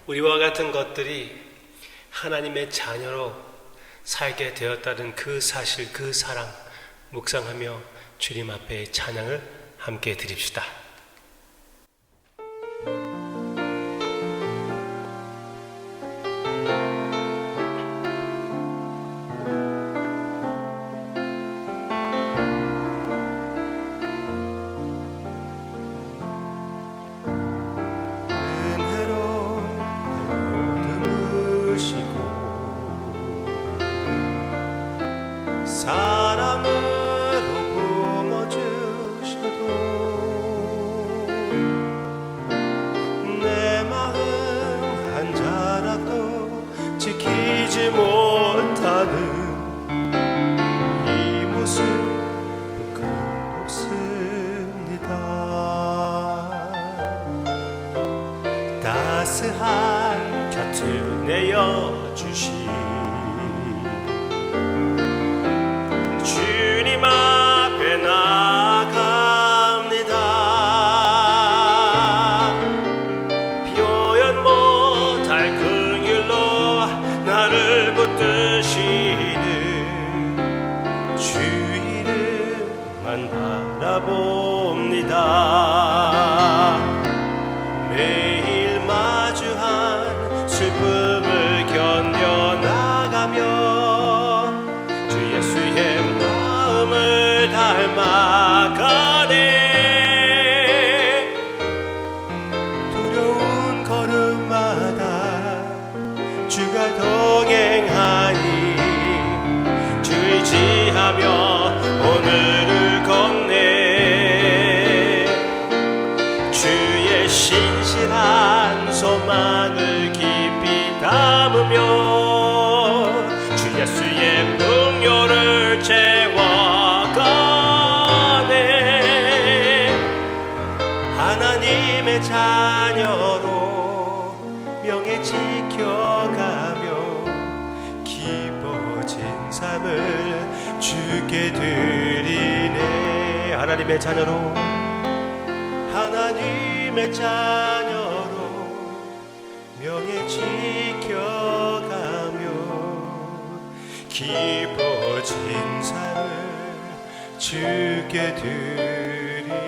우리와 같은 것들이 하나님의 자녀로 살게 되었다는 그 사실, 그 사랑 묵상하며 주님 앞에 찬양을 함께 드립시다. 따스한 곁을 내어주신 주님 앞에 나아갑니다. 표현 못할 긍휼로 나를 붙드시는 주 이름만 바라봅니다. 슬픔을 견뎌나가며 주 예수의 마음을 닮아가네. 두려운 걸음마다 주가 동행하니 주 의지하며 오늘을 걷네. 주의 신실한 소망을 담으며 주 예수의 풍요를 채워가네. 하나님의 자녀로 명예 지켜가며 기뻐진 삶을 주께 드리네. 하나님의 자녀로, 하나님의 자녀로 명예 지켜가며 기뻐진 삶을 주께 드리네.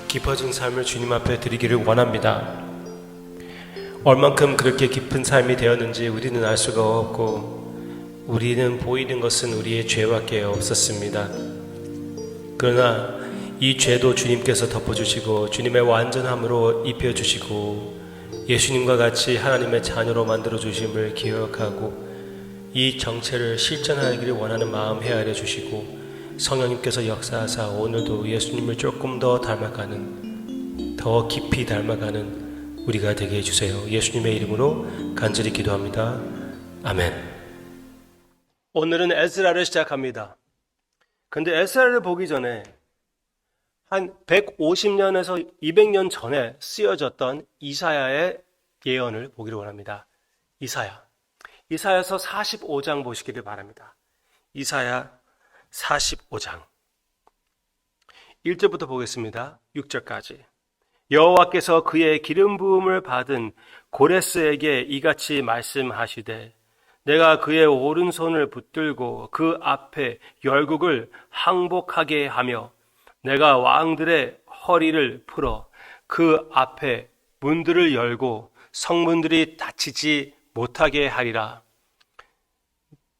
깊어진 삶을 주님 앞에 드리기를 원합니다. 얼만큼 그렇게 깊은 삶이 되었는지 우리는 알 수가 없고 우리는 보이는 것은 우리의 죄밖에 없었습니다. 그러나 이 죄도 주님께서 덮어주시고 주님의 완전함으로 입혀주시고 예수님과 같이 하나님의 자녀로 만들어주심을 기억하고 이 정체를 실천하기를 원하는 마음 헤아려 주시고 성령님께서 역사하사 오늘도 예수님을 조금 더 닮아가는, 더 깊이 닮아가는 우리가 되게 해주세요. 예수님의 이름으로 간절히 기도합니다. 아멘. 오늘은 에스라를 시작합니다. 근데 에스라를 보기 전에 한 150년에서 200년 전에 쓰여졌던 이사야의 예언을 보기를 원합니다. 이사야서 45장 보시기를 바랍니다. 이사야 45장 1절부터 보겠습니다. 6절까지. 여호와께서 그의 기름 부음을 받은 고레스에게 이같이 말씀하시되 내가 그의 오른손을 붙들고 그 앞에 열국을 항복하게 하며 내가 왕들의 허리를 풀어 그 앞에 문들을 열고 성문들이 닫히지 못하게 하리라.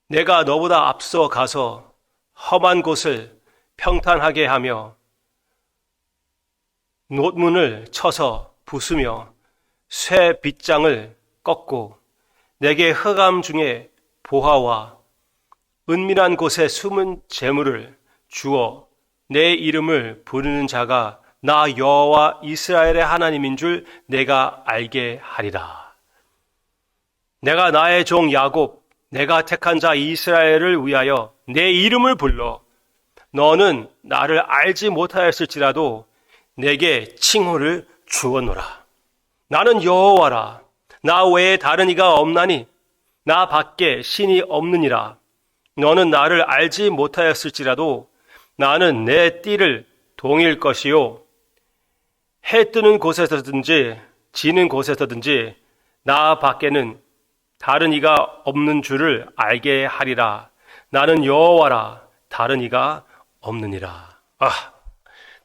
내가 너보다 앞서 가서 험한 곳을 평탄하게 하며 놋문을 쳐서 부수며 쇠 빗장을 꺾고 내게 흑암 중에 보화와 은밀한 곳에 숨은 재물을 주어 내 이름을 부르는 자가 나 여호와 이스라엘의 하나님인 줄 내가 알게 하리라. 내가 나의 종 야곱, 내가 택한 자 이스라엘을 위하여 내 이름을 불러 너는 나를 알지 못하였을지라도 내게 칭호를 주었노라. 나는 여호와라. 나 외에 다른 이가 없나니 나 밖에 신이 없느니라. 너는 나를 알지 못하였을지라도 나는 내 띠를 동일 것이요 해 뜨는 곳에서든지 지는 곳에서든지 나 밖에는 다른 이가 없는 줄을 알게 하리라. 나는 여호와라. 다른 이가 없느니라.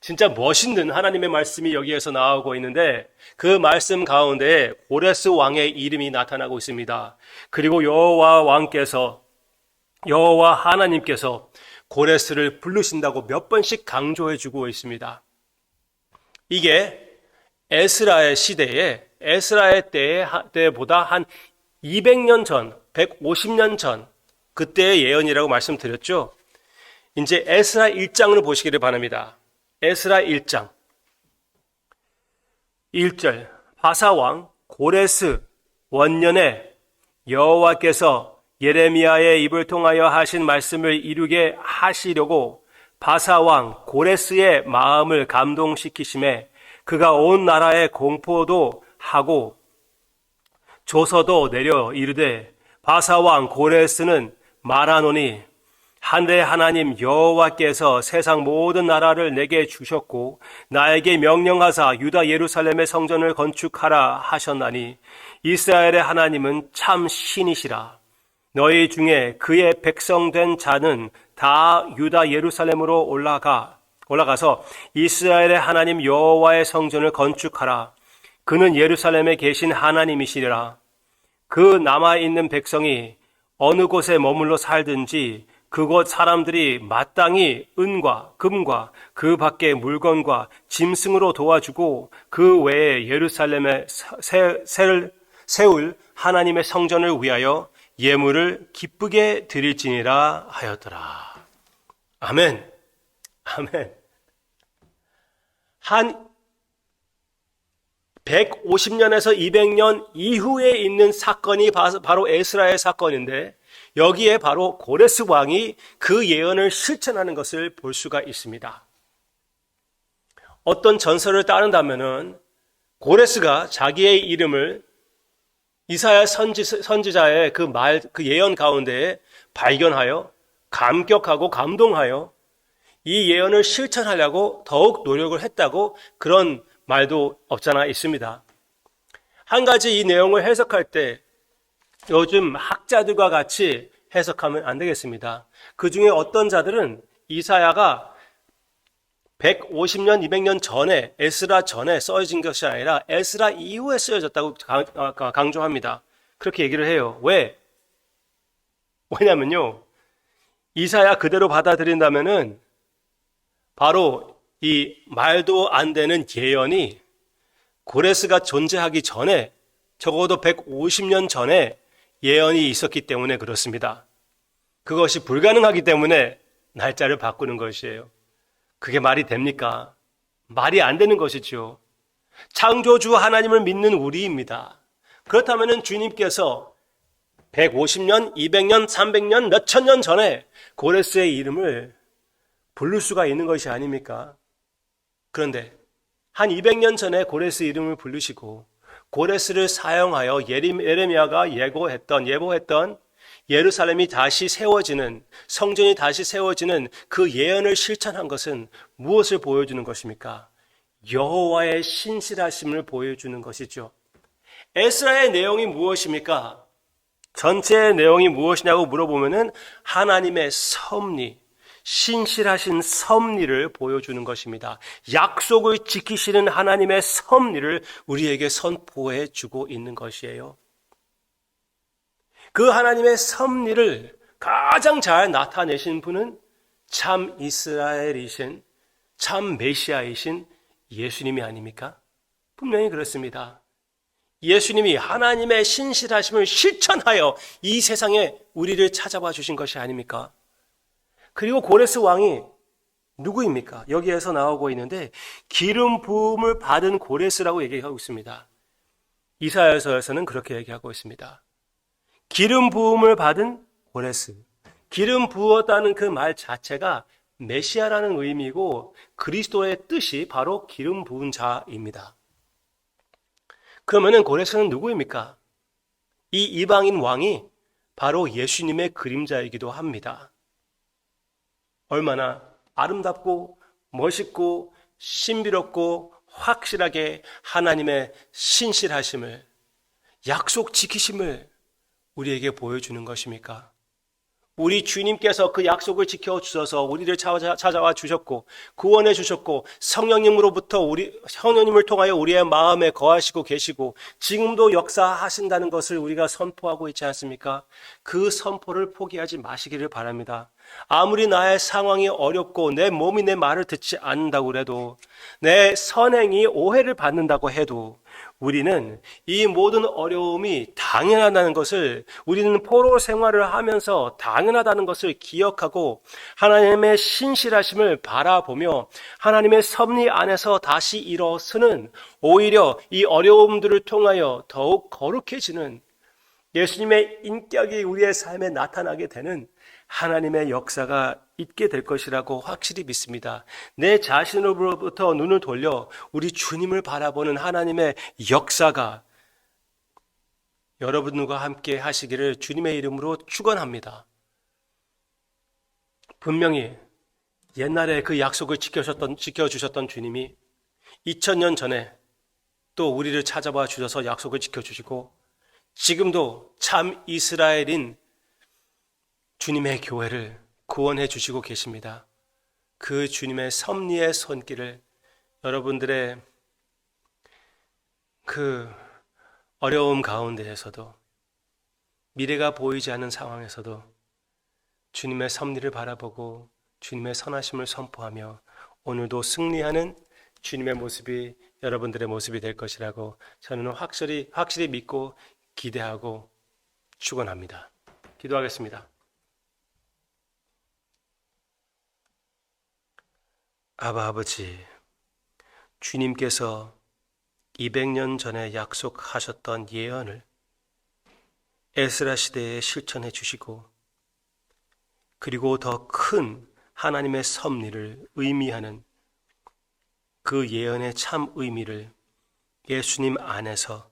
진짜 멋있는 하나님의 말씀이 여기에서 나오고 있는데 그 말씀 가운데 고레스 왕의 이름이 나타나고 있습니다. 그리고 여호와 하나님께서 고레스를 부르신다고 몇 번씩 강조해 주고 있습니다. 이게 에스라의 시대에 에스라의 때보다 한 200년 전, 150년 전 그때의 예언이라고 말씀드렸죠. 이제 에스라 1장을 보시기를 바랍니다. 에스라 1장 1절 바사왕 고레스 원년에 여호와께서 예레미야의 입을 통하여 하신 말씀을 이루게 하시려고 바사왕 고레스의 마음을 감동시키심에 그가 온 나라에 공포도 하고 조서도 내려 이르되 바사왕 고레스는 말하노니 한데 하나님 여호와께서 세상 모든 나라를 내게 주셨고 나에게 명령하사 유다 예루살렘의 성전을 건축하라 하셨나니 이스라엘의 하나님은 참 신이시라. 너희 중에 그의 백성된 자는 다 유다 예루살렘으로 올라가서 이스라엘의 하나님 여호와의 성전을 건축하라. 그는 예루살렘에 계신 하나님이시리라. 그 남아있는 백성이 어느 곳에 머물러 살든지 그곳 사람들이 마땅히 은과 금과 그 밖의 물건과 짐승으로 도와주고 그 외에 예루살렘에 세울 하나님의 성전을 위하여 예물을 기쁘게 드릴지니라 하였더라. 아멘. 아멘. 한 150년에서 200년 이후에 있는 사건이 바로 에스라의 사건인데 여기에 바로 고레스 왕이 그 예언을 실천하는 것을 볼 수가 있습니다. 어떤 전설을 따른다면은 고레스가 자기의 이름을 이사야 선지자의 그 예언 가운데 발견하여 감격하고 감동하여 이 예언을 실천하려고 더욱 노력을 했다고 그런 말도 없잖아 있습니다. 한 가지 이 내용을 해석할 때 요즘 학자들과 같이 해석하면 안 되겠습니다. 그 중에 어떤 자들은 이사야가 150년, 200년 전에 에스라 전에 써진 것이 아니라 에스라 이후에 쓰여졌다고 강조합니다. 그렇게 얘기를 해요. 왜? 왜냐면요. 이사야 그대로 받아들인다면은 바로 이 말도 안 되는 예언이 고레스가 존재하기 전에 적어도 150년 전에 예언이 있었기 때문에 그렇습니다. 그것이 불가능하기 때문에 날짜를 바꾸는 것이에요. 그게 말이 됩니까? 말이 안 되는 것이죠. 창조주 하나님을 믿는 우리입니다. 그렇다면 주님께서 150년, 200년, 300년, 몇천 년 전에 고레스의 이름을 부를 수가 있는 것이 아닙니까? 그런데 한 200년 전에 고레스 이름을 부르시고 고레스를 사용하여 예레미야가 예보했던 예루살렘이 다시 세워지는, 성전이 다시 세워지는 그 예언을 실천한 것은 무엇을 보여주는 것입니까? 여호와의 신실하심을 보여주는 것이죠. 에스라의 내용이 무엇입니까? 전체의 내용이 무엇이냐고 물어보면은 하나님의 섭리, 신실하신 섭리를 보여주는 것입니다. 약속을 지키시는 하나님의 섭리를 우리에게 선포해 주고 있는 것이에요. 그 하나님의 섭리를 가장 잘 나타내신 분은 참 이스라엘이신, 참 메시아이신 예수님이 아닙니까? 분명히 그렇습니다. 예수님이 하나님의 신실하심을 실천하여 이 세상에 우리를 찾아와 주신 것이 아닙니까? 그리고 고레스 왕이 누구입니까? 여기에서 나오고 있는데 기름 부음을 받은 고레스라고 얘기하고 있습니다. 이사야서에서는 그렇게 얘기하고 있습니다. 기름 부음을 받은 고레스. 기름 부었다는 그 말 자체가 메시아라는 의미고 그리스도의 뜻이 바로 기름 부은 자입니다. 그러면은 고레스는 누구입니까? 이 이방인 왕이 바로 예수님의 그림자이기도 합니다. 얼마나 아름답고 멋있고 신비롭고 확실하게 하나님의 신실하심을, 약속 지키심을 우리에게 보여주는 것입니까? 우리 주님께서 그 약속을 지켜주셔서 우리를 찾아와 주셨고 구원해 주셨고 성령님으로부터 성령님을 통하여 우리의 마음에 거하시고 계시고 지금도 역사하신다는 것을 우리가 선포하고 있지 않습니까? 그 선포를 포기하지 마시기를 바랍니다. 아무리 나의 상황이 어렵고 내 몸이 내 말을 듣지 않는다고 해도, 내 선행이 오해를 받는다고 해도 우리는 이 모든 어려움이 당연하다는 것을, 우리는 포로 생활을 하면서 당연하다는 것을 기억하고 하나님의 신실하심을 바라보며 하나님의 섭리 안에서 다시 일어서는, 오히려 이 어려움들을 통하여 더욱 거룩해지는 예수님의 인격이 우리의 삶에 나타나게 되는 하나님의 역사가 있게 될 것이라고 확실히 믿습니다. 내 자신으로부터 눈을 돌려 우리 주님을 바라보는 하나님의 역사가 여러분과 함께 하시기를 주님의 이름으로 축원합니다. 분명히 옛날에 그 약속을 지켜주셨던 주님이 2000년 전에 또 우리를 찾아와 주셔서 약속을 지켜주시고 지금도 참 이스라엘인 주님의 교회를 구원해 주시고 계십니다. 그 주님의 섭리의 손길을 여러분들의 그 어려움 가운데에서도, 미래가 보이지 않는 상황에서도 주님의 섭리를 바라보고 주님의 선하심을 선포하며 오늘도 승리하는 주님의 모습이 여러분들의 모습이 될 것이라고 저는 확실히 믿고 기대하고 축원합니다. 기도하겠습니다. 아버지, 주님께서 200년 전에 약속하셨던 예언을 에스라 시대에 실천해 주시고, 그리고 더 큰 하나님의 섭리를 의미하는 그 예언의 참 의미를 예수님 안에서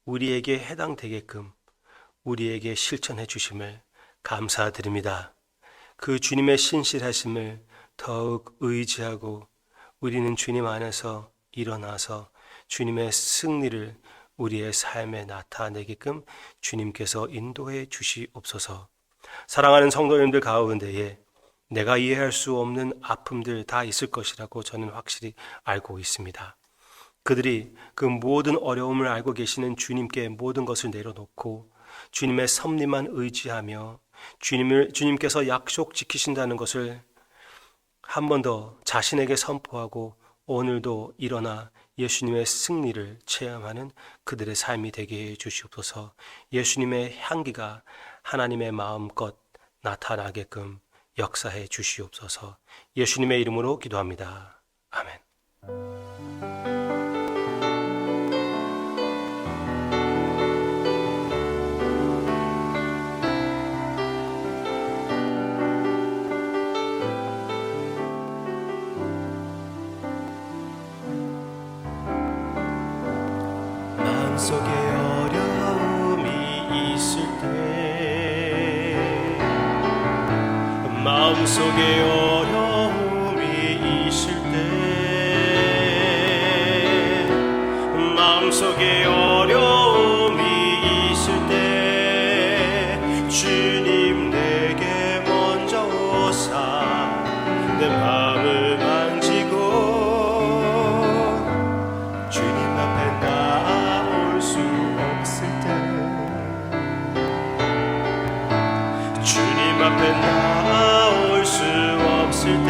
우리에게 해당되게끔 우리에게 실천해 주심을 감사드립니다. 그 주님의 신실하심을 더욱 의지하고 우리는 주님 안에서 일어나서 주님의 승리를 우리의 삶에 나타내게끔 주님께서 인도해 주시옵소서. 사랑하는 성도님들 가운데에 내가 이해할 수 없는 아픔들 다 있을 것이라고 저는 확실히 알고 있습니다. 그들이 그 모든 어려움을 알고 계시는 주님께 모든 것을 내려놓고 주님의 섭리만 의지하며 주님께서 약속 지키신다는 것을 한 번 더 자신에게 선포하고 오늘도 일어나 예수님의 승리를 체험하는 그들의 삶이 되게 해 주시옵소서. 예수님의 향기가 하나님의 마음껏 나타나게끔 역사해 주시옵소서. 예수님의 이름으로 기도합니다. 아멘. 마음속에 어려움이 있을 때, 마음속에 어려움이 있을 때, 마음속에 어려움이 있을 때 주님 내게 먼저 오사 내 마음을 만지고 주님 앞에 나올 수 없을 때, 주님 앞에 나올 수 없을 때,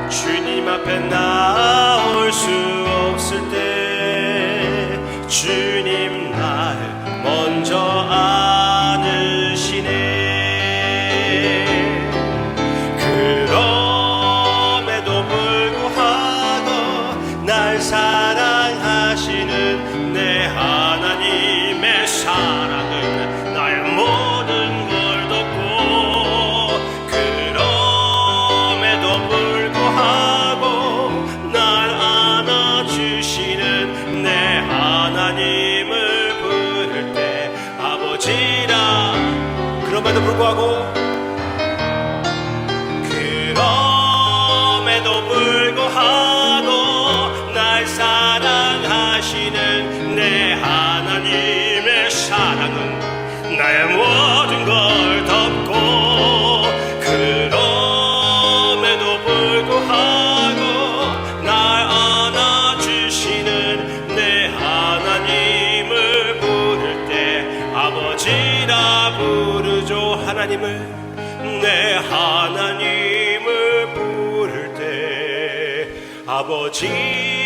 주님 앞에 나올 수 없을 때 주님 날 먼저 안으시네. 그럼에도 불구하고 날 사랑하시는 내 하나님의 사랑은 나의 모든 걸 덮고, 그럼에도 불구하고 날 안아주시는 내 하나님을 부를 때 아버지라, 그럼에도 불구하고 그럼에도 불구하고 날 사랑하시는 내 하나님의 사랑은 나의 모든 걸 덮고, 그럼에도 불구하고 날 안아주시는 내 하나님을 부를 때 아버지라 부르죠. 하나님을, 내 하나님을 부를 때 아버지